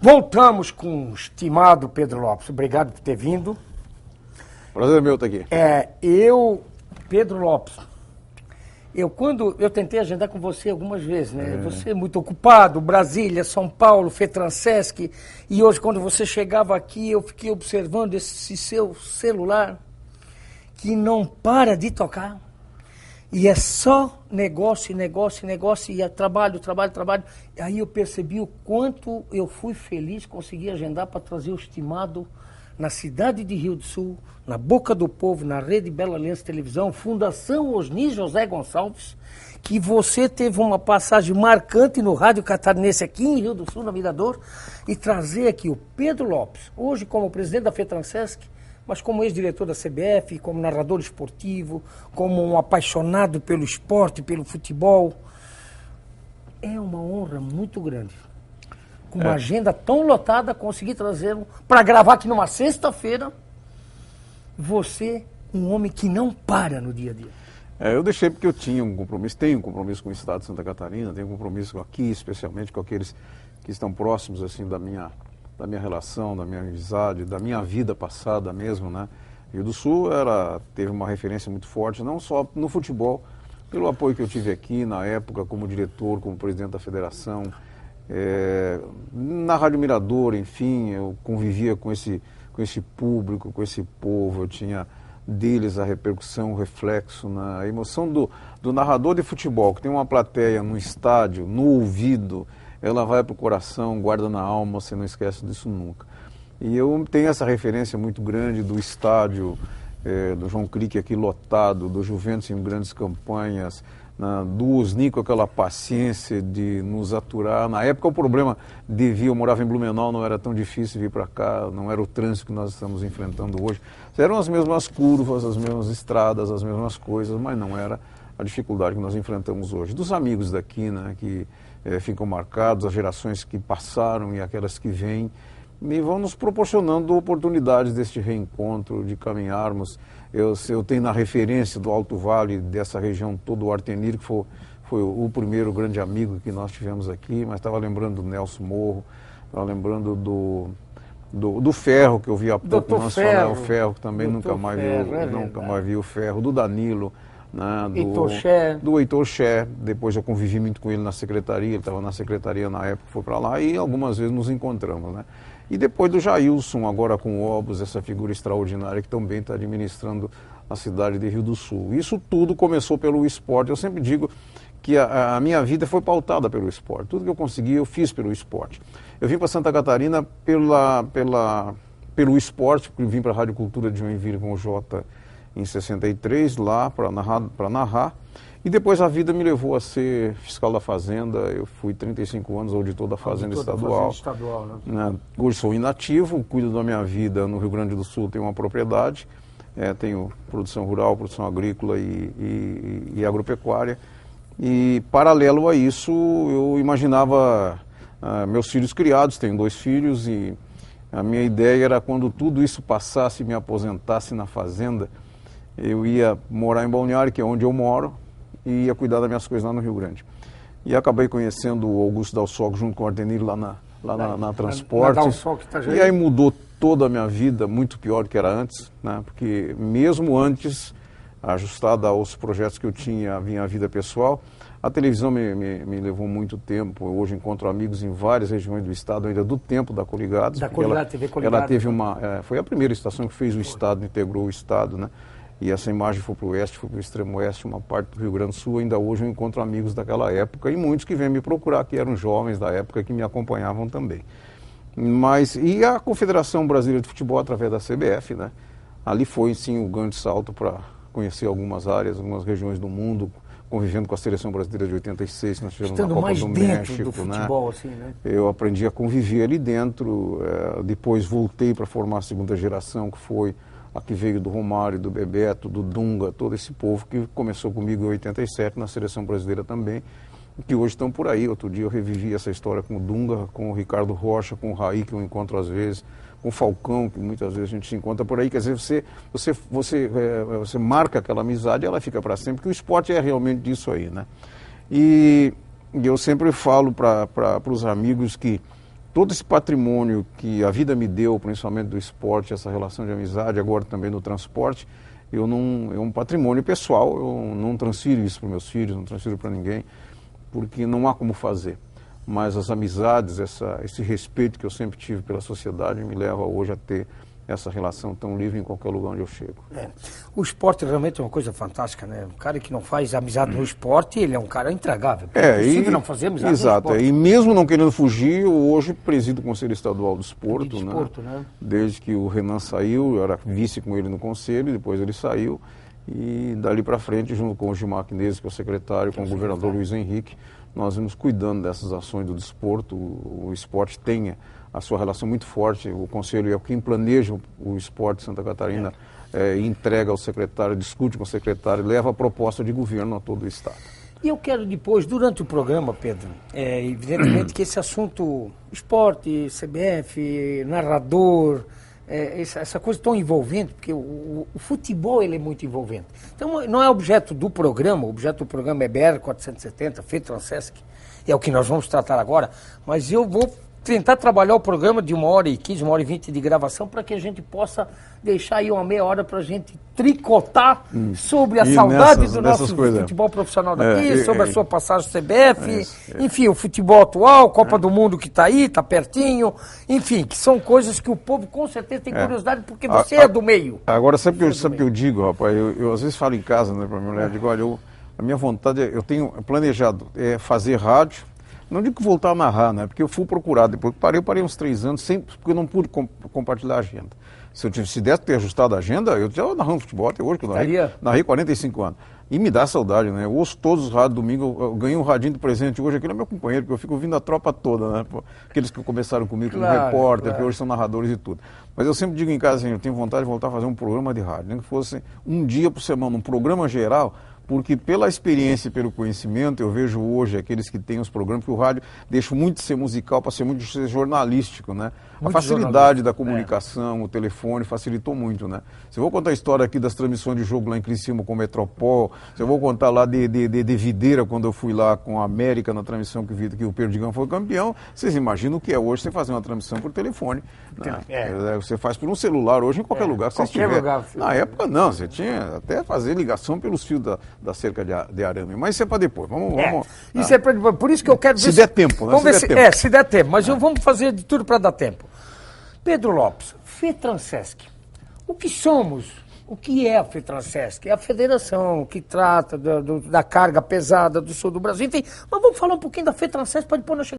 Voltamos com o estimado Pedro Lopes. Obrigado por ter vindo. Prazer é meu estar aqui. Pedro Lopes, quando eu tentei agendar com você algumas vezes, né? Você é muito ocupado, Brasília, São Paulo, Fetransesc, e hoje quando você chegava aqui, eu fiquei observando esse seu celular que não para de tocar. E é só negócio, negócio, negócio, e é trabalho, trabalho, trabalho. E aí eu percebi o quanto eu fui feliz, consegui agendar para trazer o estimado na cidade de Rio do Sul, na boca do povo, na Rede Bela Aliança Televisão, Fundação Osni José Gonçalves, que você teve uma passagem marcante no Rádio Catarinense aqui em Rio do Sul, na Mirador, e trazer aqui o Pedro Lopes, hoje como presidente da Fetransesc, mas como ex-diretor da CBF, como narrador esportivo, como um apaixonado pelo esporte, pelo futebol. É uma honra muito grande. Com uma agenda tão lotada, conseguir trazê-lo para gravar aqui numa sexta-feira. Você, um homem que não para no dia a dia. Eu deixei porque eu tinha um compromisso, tenho um compromisso com o Estado de Santa Catarina, tenho um compromisso aqui, especialmente com aqueles que estão próximos assim da minha relação, da minha amizade, da minha vida passada mesmo, né? Rio do Sul teve uma referência muito forte, não só no futebol, pelo apoio que eu tive aqui na época como diretor, como presidente da federação, na Rádio Mirador, enfim, eu convivia com esse público, com esse povo, eu tinha deles a repercussão, o reflexo, a emoção do narrador de futebol, que tem uma plateia no estádio, no ouvido, ela vai para o coração, guarda na alma, você não esquece disso nunca. E eu tenho essa referência muito grande do estádio, do João Crique aqui lotado, do Juventus em grandes campanhas, do Osni com aquela paciência de nos aturar. Na época o problema eu morava em Blumenau, não era tão difícil vir para cá, não era o trânsito que nós estamos enfrentando hoje. Eram as mesmas curvas, as mesmas estradas, as mesmas coisas, mas não era a dificuldade que nós enfrentamos hoje. Dos amigos daqui, né, que ficam marcados, as gerações que passaram e aquelas que vêm, e vão nos proporcionando oportunidades deste reencontro, de caminharmos. Eu tenho na referência do Alto Vale, dessa região todo o Artenir, que foi o primeiro grande amigo que nós tivemos aqui, mas estava lembrando do Nelson Morro, estava lembrando do Ferro, que eu vi há pouco, nós falar, o Ferro, que também nunca mais vi o Ferro, do Danilo, né, do Heitor Ché. Depois eu convivi muito com ele na secretaria, ele estava na secretaria na época, foi para lá e algumas vezes nos encontramos, né? E depois do Jailson, agora com o Obus, essa figura extraordinária que também está administrando a cidade de Rio do Sul. Isso tudo começou pelo esporte. Eu sempre digo que a minha vida foi pautada pelo esporte. Tudo que eu consegui, eu fiz pelo esporte. Eu vim para Santa Catarina pelo esporte, porque eu vim para a Rádio Cultura de Joinville com o Jota em 63, lá para narrar. E depois a vida me levou a ser fiscal da Fazenda. Eu fui 35 anos auditor da Fazenda Estadual. Né? Hoje sou inativo, cuido da minha vida no Rio Grande do Sul, tenho uma propriedade, tenho produção rural, produção agrícola e agropecuária. E paralelo a isso, eu imaginava meus filhos criados, tenho 2 filhos, e a minha ideia era quando tudo isso passasse, me aposentasse na fazenda, eu ia morar em Balneário, que é onde eu moro, e ia cuidar das minhas coisas lá no Rio Grande. E acabei conhecendo o Augusto Dalsol junto com o Artenir lá na Transportes. E aí mudou toda a minha vida, muito pior do que era antes, né? Porque mesmo antes, ajustada aos projetos que eu tinha, a minha vida pessoal, a televisão me levou muito tempo. Hoje encontro amigos em várias regiões do estado, ainda do tempo da Coligados. TV Coligados. Ela teve foi a primeira estação que fez o estado, integrou o estado, né? E essa imagem foi para o oeste, foi para o extremo oeste, uma parte do Rio Grande do Sul. Ainda hoje eu encontro amigos daquela época e muitos que vêm me procurar, que eram jovens da época, que me acompanhavam também. E a Confederação Brasileira de Futebol, através da CBF, né? Ali foi, sim, o grande salto para conhecer algumas áreas, algumas regiões do mundo, convivendo com a Seleção Brasileira de 86, nós tivemos na Copa do México, do futebol, né? Assim, né? Eu aprendi a conviver ali dentro, depois voltei para formar a segunda geração, que foi a que veio do Romário, do Bebeto, do Dunga, todo esse povo que começou comigo em 87, na Seleção Brasileira também, que hoje estão por aí. Outro dia eu revivi essa história com o Dunga, com o Ricardo Rocha, com o Raí, que eu encontro às vezes, com o Falcão, que muitas vezes a gente se encontra por aí. Quer dizer, você marca aquela amizade e ela fica para sempre, porque o esporte é realmente disso aí, né? E eu sempre falo para os amigos que todo esse patrimônio que a vida me deu, principalmente do esporte, essa relação de amizade, agora também no transporte, é um patrimônio pessoal, eu não transfiro isso para meus filhos, não transfiro para ninguém, porque não há como fazer. Mas as amizades, esse respeito que eu sempre tive pela sociedade me leva hoje a ter essa relação tão livre em qualquer lugar onde eu chego. O esporte realmente é uma coisa fantástica, né? Um cara que não faz amizade no esporte, ele é um cara intragável. É impossível não fazer amizade exato, no esporte. E mesmo não querendo fugir, eu hoje presido o Conselho Estadual do Desporto, né? Desde que o Renan saiu, eu era vice com ele no Conselho, depois ele saiu, e dali para frente, junto com o Gilmar Quinese, que é o secretário, com o governador Luiz Henrique, nós vamos cuidando dessas ações do desporto. O esporte tem a sua relação muito forte, o Conselho é quem planeja o esporte de Santa Catarina, entrega ao secretário, discute com o secretário, leva a proposta de governo a todo o Estado. E eu quero depois, durante o programa, Pedro, evidentemente que esse assunto, esporte, CBF, narrador, essa coisa tão envolvente, porque o futebol ele é muito envolvente. Então não é objeto do programa, o objeto do programa é BR-470, FETRANSESC, é o que nós vamos tratar agora, mas eu vou tentar trabalhar o programa de 1h15, 1h20 de gravação, para que a gente possa deixar aí uma meia hora para a gente tricotar sobre a saudade do nosso futebol profissional daqui, sobre a sua passagem CBF, enfim, o futebol atual, Copa do Mundo que está aí, está pertinho, enfim, que são coisas que o povo com certeza tem curiosidade, porque você é do meio. Agora, sabe o que eu digo, rapaz? Eu às vezes falo em casa, né, para minha mulher, digo, olha, a minha vontade, eu tenho planejado fazer rádio. Não digo que voltar a narrar, né? Porque eu fui procurado, depois que eu parei uns 3 anos, porque eu não pude compartilhar a agenda. Se desse ter ajustado a agenda, eu já narrando futebol até hoje, que eu narrei 45 anos. E me dá saudade, né? Eu ouço todos os rádios domingo, eu ganhei um radinho de presente hoje, aquele é meu companheiro, porque eu fico ouvindo a tropa toda, né? Aqueles que começaram comigo como repórter, que hoje são narradores e tudo. Mas eu sempre digo em casa, assim, eu tenho vontade de voltar a fazer um programa de rádio, nem que fosse um dia por semana, um programa geral, porque pela experiência e pelo conhecimento, eu vejo hoje aqueles que têm os programas, que o rádio deixa muito de ser musical para ser muito de ser jornalístico, né? A facilidade da comunicação, o telefone, facilitou muito, né? Se eu vou contar a história aqui das transmissões de jogo lá em Criciúma com o Metropol, se eu vou contar lá de Videira, quando eu fui lá com a América na transmissão que o Perdigão foi campeão, vocês imaginam o que é hoje você fazer uma transmissão por telefone, né? Você faz por um celular hoje em qualquer lugar que você estiver. Na época não, você tinha até fazer ligação pelos fios da cerca de arame, mas isso é para depois. Isso é para depois. Por isso que eu quero ver se der tempo, né? Se der tempo, mas vamos fazer de tudo para dar tempo. Pedro Lopes, FETRANSESC. O que somos? O que é a FETRANSESC? É a federação que trata da carga pesada do sul do Brasil. Enfim, mas vamos falar um pouquinho da FETRANSESC para depois nós chegar.